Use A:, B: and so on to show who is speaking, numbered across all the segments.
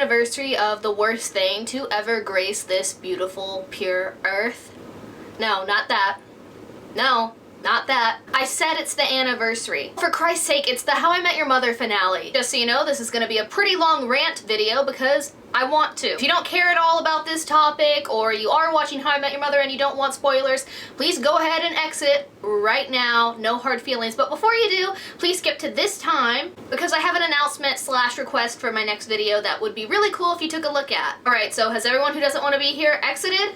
A: anniversary of the worst thing to ever grace this beautiful, pure earth. No, not that. No, not that. I said it's the anniversary. For Christ's sake, it's the How I Met Your Mother finale. Just so you know, this is gonna be a pretty long rant video because I want to. If you don't care at all about this topic, or you are watching How I Met Your Mother and you don't want spoilers, please go ahead and exit right now. No hard feelings. But before you do, please skip to this time because I have an announcement / request for my next video that would be really cool if you took a look at. Alright, so has everyone who doesn't want to be here exited?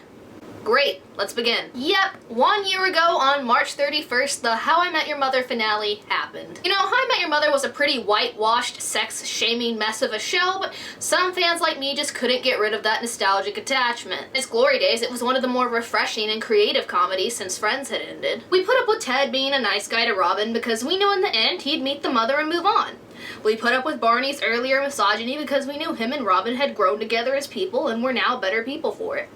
A: Great, let's begin. Yep, 1 year ago on March 31st, the How I Met Your Mother finale happened. You know, How I Met Your Mother was a pretty whitewashed, sex-shaming mess of a show, but some fans like me just couldn't get rid of that nostalgic attachment. In its glory days, it was one of the more refreshing and creative comedies since Friends had ended. We put up with Ted being a nice guy to Robin because we knew in the end he'd meet the mother and move on. We put up with Barney's earlier misogyny because we knew him and Robin had grown together as people and were now better people for it.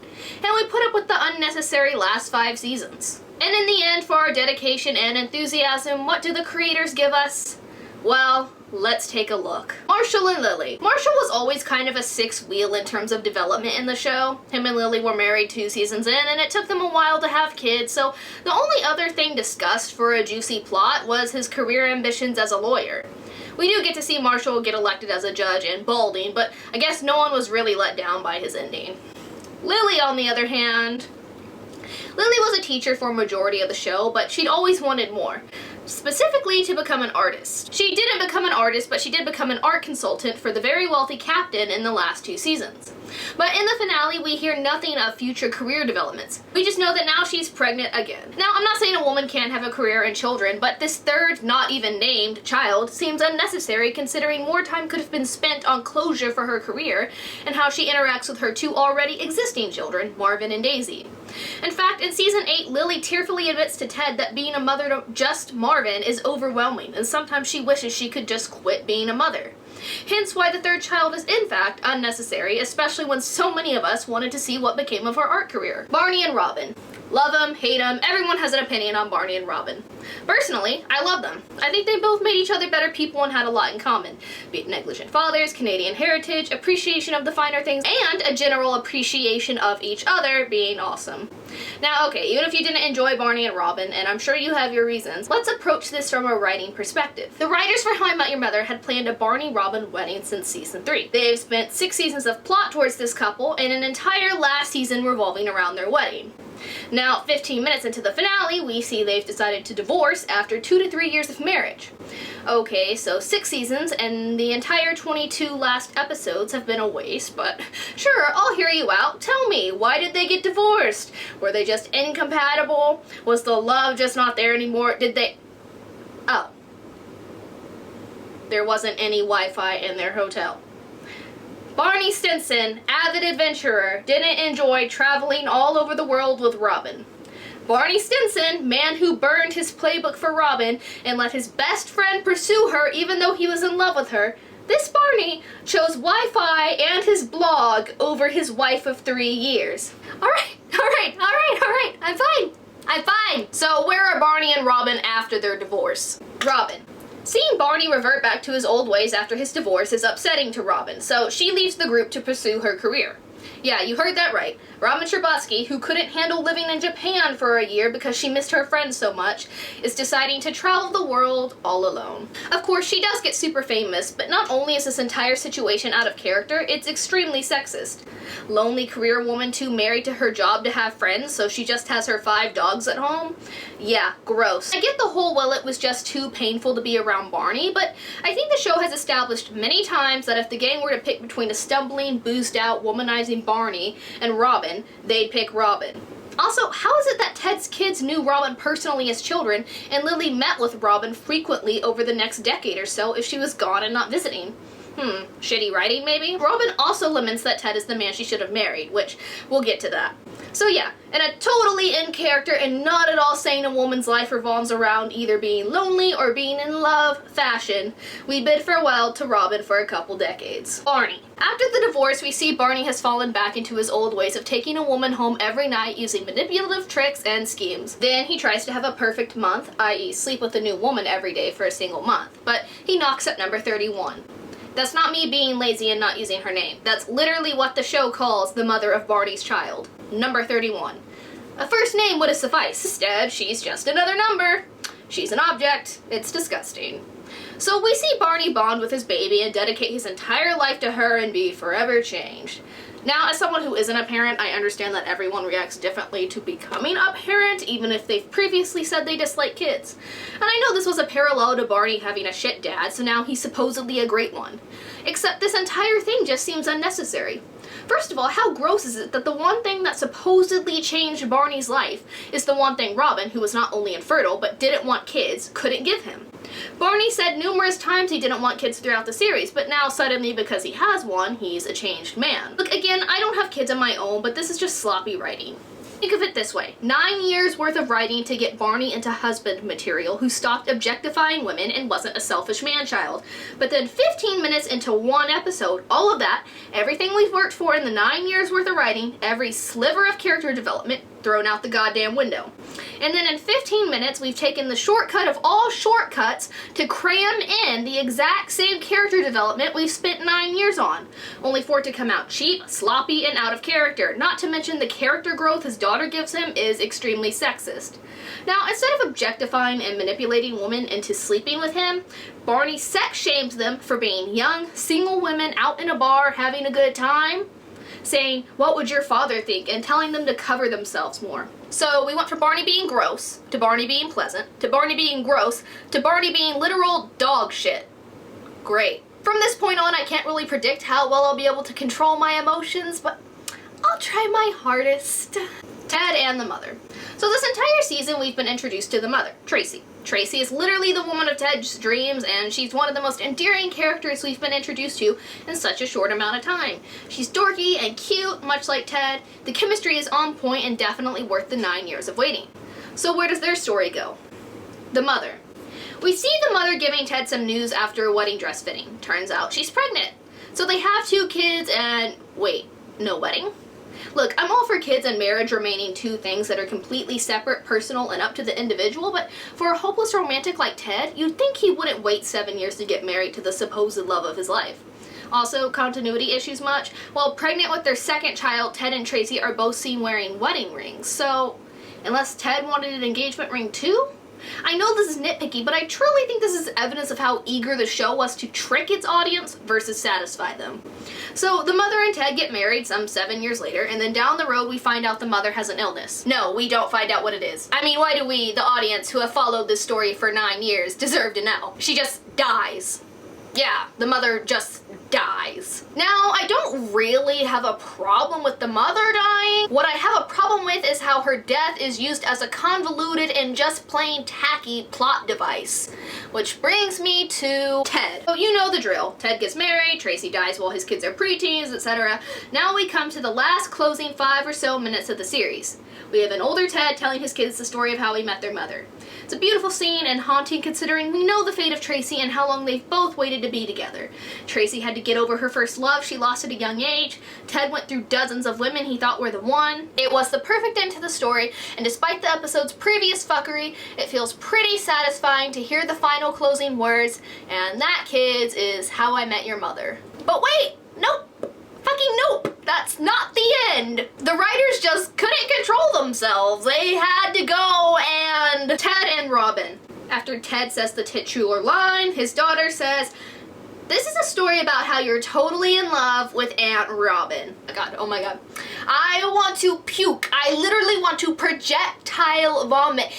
A: And we put up with the unnecessary last 5 seasons. And in the end, for our dedication and enthusiasm, what do the creators give us? Well, let's take a look. Marshall and Lily. Marshall was always kind of a 6th wheel in terms of development in the show. Him and Lily were married 2 seasons in, and it took them a while to have kids, so the only other thing discussed for a juicy plot was his career ambitions as a lawyer. We do get to see Marshall get elected as a judge and balding, but I guess no one was really let down by his ending. Lily, on the other hand, Lily was a teacher for a majority of the show, but she'd always wanted more. Specifically to become an artist. She didn't become an artist, but she did become an art consultant for the very wealthy captain in the last 2 seasons. But in the finale, we hear nothing of future career developments. We just know that now she's pregnant again. Now, I'm not saying a woman can't have a career and children, but this third, not even named, child seems unnecessary considering more time could have been spent on closure for her career and how she interacts with her 2 already existing children, Marvin and Daisy. In fact, in season 8, Lily tearfully admits to Ted that being a mother to just Marvin is overwhelming, and sometimes she wishes she could just quit being a mother. Hence why the 3rd child is in fact unnecessary, especially when so many of us wanted to see what became of her art career. Barney and Robin. Love them, hate them, everyone has an opinion on Barney and Robin. Personally, I love them. I think they both made each other better people and had a lot in common. Be it negligent fathers, Canadian heritage, appreciation of the finer things, and a general appreciation of each other being awesome. Now, okay, even if you didn't enjoy Barney and Robin, and I'm sure you have your reasons, let's approach this from a writing perspective. The writers for How I Met Your Mother had planned a Barney-Robin wedding since season 3. They've spent 6 seasons of plot towards this couple, and an entire last season revolving around their wedding. Now, 15 minutes into the finale, we see they've decided to divorce after 2 to 3 years of marriage. Okay, so 6 seasons and the entire 22 last episodes have been a waste, but sure, I'll hear you out. Tell me, why did they get divorced? Were they just incompatible? Was the love just not there anymore? Did they... Oh. There wasn't any Wi-Fi in their hotel. Barney Stinson, avid adventurer, didn't enjoy traveling all over the world with Robin. Barney Stinson, man who burned his playbook for Robin and let his best friend pursue her even though he was in love with her, this Barney chose Wi-Fi and his blog over his wife of 3 years. Alright, I'm fine. So where are Barney and Robin after their divorce? Robin. Seeing Barney revert back to his old ways after his divorce is upsetting to Robin, so she leaves the group to pursue her career. Yeah, you heard that right. Robin Scherbatsky, who couldn't handle living in Japan for a year because she missed her friends so much, is deciding to travel the world all alone. Of course, she does get super famous, but not only is this entire situation out of character, it's extremely sexist. Lonely career woman too married to her job to have friends, so she just has her 5 dogs at home? Yeah, gross. I get the whole, well, it was just too painful to be around Barney, but I think the show has established many times that if the gang were to pick between a stumbling, boozed out, womanizing Barney and Robin, they'd pick Robin. Also, how is it that Ted's kids knew Robin personally as children and Lily met with Robin frequently over the next decade or so if she was gone and not visiting? Shitty writing maybe? Robin also laments that Ted is the man she should have married, which we'll get to that. So yeah, in a totally in character and not at all saying a woman's life revolves around either being lonely or being in love fashion, we bid farewell to Robin for a couple decades. Barney. After the divorce, we see Barney has fallen back into his old ways of taking a woman home every night using manipulative tricks and schemes. Then he tries to have a perfect month, i.e. sleep with a new woman every day for a single month, but he knocks at number 31. That's not me being lazy and not using her name. That's literally what the show calls the mother of Barney's child. Number 31. A first name would have sufficed. Instead, she's just another number. She's an object. It's disgusting. So we see Barney bond with his baby and dedicate his entire life to her and be forever changed. Now, as someone who isn't a parent, I understand that everyone reacts differently to becoming a parent, even if they've previously said they dislike kids. And I know this was a parallel to Barney having a shit dad, so now he's supposedly a great one. Except this entire thing just seems unnecessary. First of all, how gross is it that the one thing that supposedly changed Barney's life is the one thing Robin, who was not only infertile but didn't want kids, couldn't give him? Barney said numerous times he didn't want kids throughout the series, but now suddenly because he has one, he's a changed man. Look, again, I don't have kids of my own, but this is just sloppy writing. Think of it this way. 9 years worth of writing to get Barney into husband material who stopped objectifying women and wasn't a selfish man-child. But then 15 minutes into one episode, all of that, everything we've worked for in the 9 years worth of writing, every sliver of character development, thrown out the goddamn window. And then in 15 minutes, we've taken the shortcut of all shortcuts to cram in the exact same character development we've spent 9 years on, only for it to come out cheap, sloppy, and out of character. Not to mention the character growth his daughter gives him is extremely sexist. Now, instead of objectifying and manipulating women into sleeping with him, Barney sex shames them for being young, single women out in a bar having a good time, saying, "What would your father think?" and telling them to cover themselves more. So we went from Barney being gross, to Barney being pleasant, to Barney being gross, to Barney being literal dog shit. Great. From this point on, I can't really predict how well I'll be able to control my emotions, but I'll try my hardest. Ted and the mother. So this entire season we've been introduced to the mother, Tracy. Tracy is literally the woman of Ted's dreams, and she's one of the most endearing characters we've been introduced to in such a short amount of time. She's dorky and cute, much like Ted. The chemistry is on point and definitely worth the 9 years of waiting. So where does their story go? The mother. We see the mother giving Ted some news after a wedding dress fitting. Turns out she's pregnant. So they have 2 kids and wait, no wedding? Look, I'm all for kids and marriage remaining 2 things that are completely separate, personal, and up to the individual, but for a hopeless romantic like Ted, you'd think he wouldn't wait 7 years to get married to the supposed love of his life. Also, continuity issues much. While pregnant with their second child, Ted and Tracy are both seen wearing wedding rings, so unless Ted wanted an engagement ring too? I know this is nitpicky, but I truly think this is evidence of how eager the show was to trick its audience versus satisfy them. So the mother and Ted get married some 7 years later, and then down the road we find out the mother has an illness. No, we don't find out what it is. I mean, why do we, the audience who have followed this story for 9 years, deserve to know? She just dies. Yeah, the mother just dies. Now, I don't really have a problem with the mother dying. What I have a problem with is how her death is used as a convoluted and just plain tacky plot device. Which brings me to Ted. So you know the drill. Ted gets married, Tracy dies while his kids are preteens, etc. Now we come to the last closing 5 or so minutes of the series. We have an older Ted telling his kids the story of how he met their mother. It's a beautiful scene and haunting considering we know the fate of Tracy and how long they've both waited to be together. Tracy had to get over her first love she lost at a young age. Ted went through dozens of women he thought were the one. It was the perfect end to the story, and despite the episode's previous fuckery, it feels pretty satisfying to hear the final closing words, and that, kids, is How I Met Your Mother. But wait! Nope! Fucking nope! That's not the end! The writers just couldn't control themselves. They had to go and Ted and Robin. After Ted says the titular line, his daughter says, "This is a story about how you're totally in love with Aunt Robin." Oh my god. I want to puke. I literally want to projectile vomit.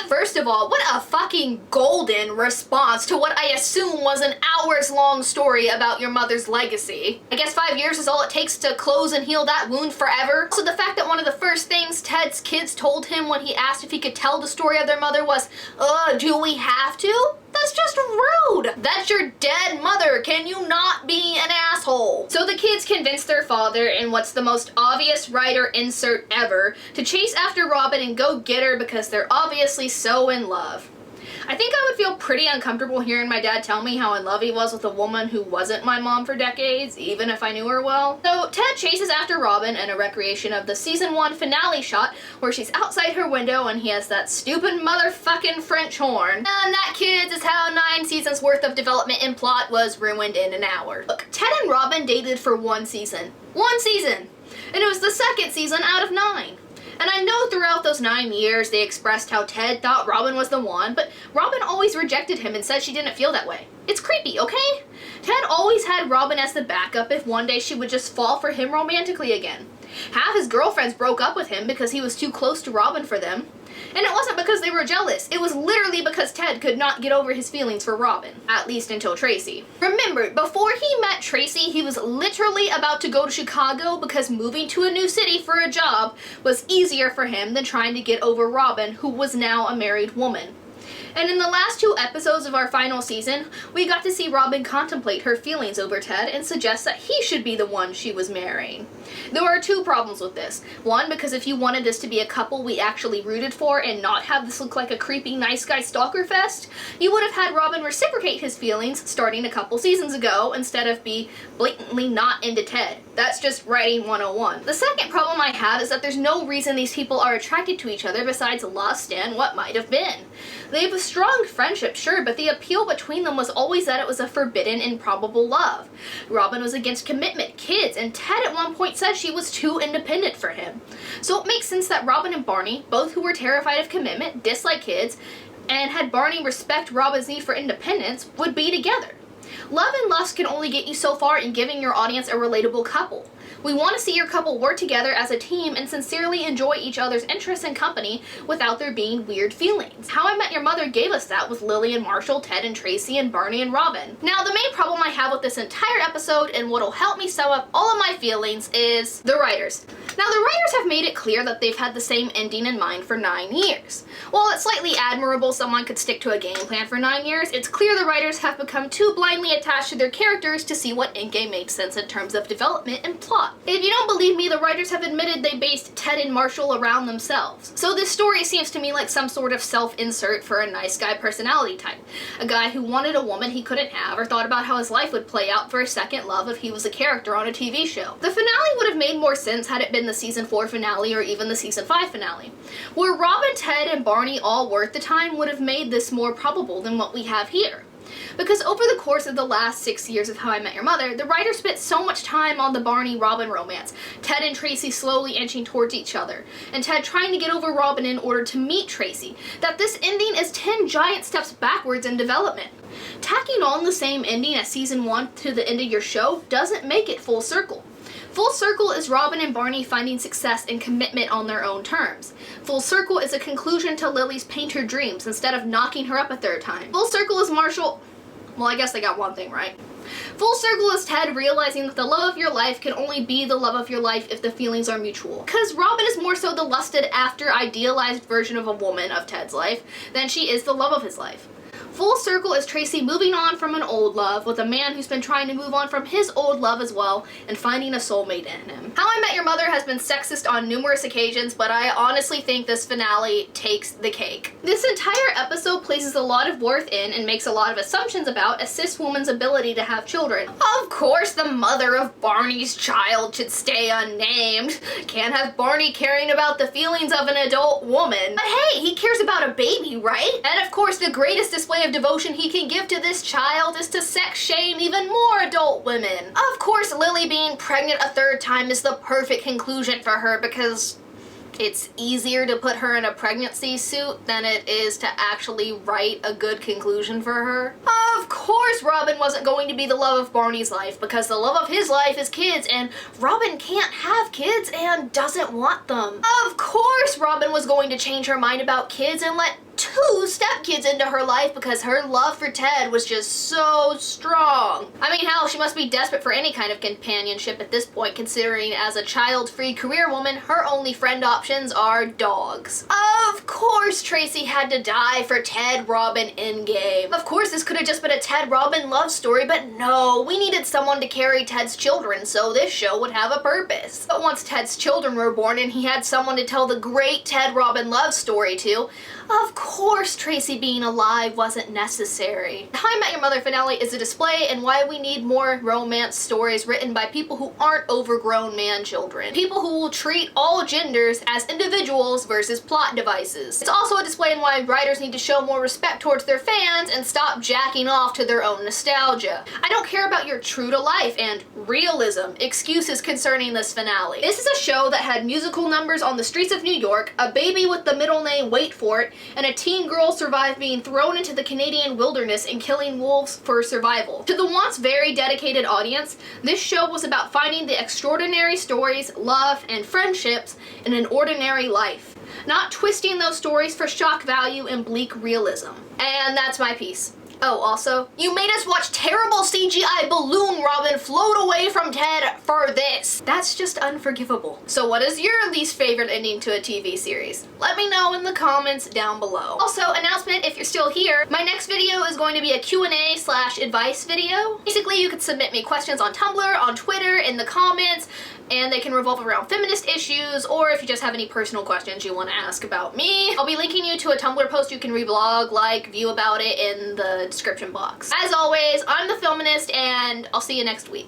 A: First of all, what a fucking golden response to what I assume was an hours-long story about your mother's legacy. I guess 5 years is all it takes to close and heal that wound forever. So the fact that one of the first things Ted's kids told him when he asked if he could tell the story of their mother was, do we have to? That's just rude! That's your dead mother! Can you not be an asshole? So the kids convince their father, in what's the most obvious writer insert ever, to chase after Robin and go get her because they're obviously so in love. I think I would feel pretty uncomfortable hearing my dad tell me how in love he was with a woman who wasn't my mom for decades, even if I knew her well. So Ted chases after Robin in a recreation of the season 1 finale shot where she's outside her window and he has that stupid motherfucking French horn. And that, kids, is how 9 seasons worth of development and plot was ruined in an hour. Look, Ted and Robin dated for 1 season. 1 season! And it was the 2nd season out of 9. And I know throughout those 9 years they expressed how Ted thought Robin was the one, but Robin always rejected him and said she didn't feel that way. It's creepy, okay? Ted always had Robin as the backup if one day she would just fall for him romantically again. Half his girlfriends broke up with him because he was too close to Robin for them. And it wasn't because they were jealous, it was literally because Ted could not get over his feelings for Robin. At least until Tracy. Remember, before he met Tracy, he was literally about to go to Chicago because moving to a new city for a job was easier for him than trying to get over Robin, who was now a married woman. And in the last 2 episodes of our final season, we got to see Robin contemplate her feelings over Ted and suggest that he should be the one she was marrying. There are 2 problems with this. One, because if you wanted this to be a couple we actually rooted for and not have this look like a creepy nice guy stalker fest, you would have had Robin reciprocate his feelings starting a couple seasons ago instead of be blatantly not into Ted. That's just writing 101. The second problem I have is that there's no reason these people are attracted to each other besides lust and what might have been. They have a strong friendship, sure, but the appeal between them was always that it was a forbidden, improbable love. Robin was against commitment, kids, and Ted at one point said she was too independent for him. So it makes sense that Robin and Barney, both who were terrified of commitment, disliked kids, and had Barney respect Robin's need for independence, would be together. Love and lust can only get you so far in giving your audience a relatable couple. We want to see your couple work together as a team and sincerely enjoy each other's interests and company without there being weird feelings. How I Met Your Mother gave us that with Lily and Marshall, Ted and Tracy, and Barney and Robin. Now, the main problem I have with this entire episode and what'll help me sum up all of my feelings is the writers. Now, the writers have made it clear that they've had the same ending in mind for 9 years. While it's slightly admirable someone could stick to a game plan for 9 years, it's clear the writers have become too blindly attached to their characters to see what endgame made sense in terms of development and plot. If you don't believe me, the writers have admitted they based Ted and Marshall around themselves. So this story seems to me like some sort of self-insert for a nice guy personality type. A guy who wanted a woman he couldn't have or thought about how his life would play out for a second love if he was a character on a TV show. The finale would have made more sense had it been the season 4 finale or even the season 5 finale. Where Robin, Ted, and Barney all were at the time would have made this more probable than what we have here. Because over the course of the last 6 years of How I Met Your Mother, the writers spent so much time on the Barney-Robin romance, Ted and Tracy slowly inching towards each other, and Ted trying to get over Robin in order to meet Tracy, that this ending is 10 giant steps backwards in development. Tacking on the same ending as season 1 to the end of your show doesn't make it full circle. Full circle is Robin and Barney finding success and commitment on their own terms. Full circle is a conclusion to Lily's paint her dreams instead of knocking her up a 3rd time. Full circle is Marshall... Well, I guess they got one thing right. Full circle is Ted realizing that the love of your life can only be the love of your life if the feelings are mutual. Because Robin is more so the lusted after idealized version of a woman of Ted's life than she is the love of his life. Full circle is Tracy moving on from an old love with a man who's been trying to move on from his old love as well and finding a soulmate in him. How I Met Your Mother has been sexist on numerous occasions, but I honestly think this finale takes the cake. This entire episode places a lot of worth in and makes a lot of assumptions about a cis woman's ability to have children. Of course, the mother of Barney's child should stay unnamed. Can't have Barney caring about the feelings of an adult woman. But hey, he cares about a baby, right? And of course, the greatest display of devotion he can give to this child is to sex shame even more adult women. Of course, Lily being pregnant a 3rd time is the perfect conclusion for her because it's easier to put her in a pregnancy suit than it is to actually write a good conclusion for her. Of course Robin wasn't going to be the love of Barney's life because the love of his life is kids and Robin can't have kids and doesn't want them. Of course Robin was going to change her mind about kids and let 2 stepkids into her life because her love for Ted was just so strong. I mean, hell, she must be desperate for any kind of companionship at this point, considering as a child-free career woman, her only friend options are dogs. Of course Tracy had to die for Ted Robin endgame. Of course this could have just been a Ted Robin love story, but no, we needed someone to carry Ted's children so this show would have a purpose. But once Ted's children were born and he had someone to tell the great Ted Robin love story to, Of course Tracy being alive wasn't necessary. How I Met Your Mother finale is a display in why we need more romance stories written by people who aren't overgrown man-children. People who will treat all genders as individuals versus plot devices. It's also a display in why writers need to show more respect towards their fans and stop jacking off to their own nostalgia. I don't care about your true to life and realism excuses concerning this finale. This is a show that had musical numbers on the streets of New York, a baby with the middle name Wait For It, and a teen girl survived being thrown into the Canadian wilderness and killing wolves for survival. To the once very dedicated audience, this show was about finding the extraordinary stories, love, and friendships in an ordinary life, not twisting those stories for shock value and bleak realism. And that's my piece. Oh, also, you made us watch terrible CGI balloon Robin float away from Ted for this. That's just unforgivable. So what is your least favorite ending to a TV series? Let me know in the comments down below. Also, announcement if you're still here, my next video is going to be a Q&A/advice video. Basically, you could submit me questions on Tumblr, on Twitter, in the comments, and they can revolve around feminist issues, or if you just have any personal questions you want to ask about me. I'll be linking you to a Tumblr post you can reblog, like, view about it in the description box. As always, I'm the Feminist, and I'll see you next week.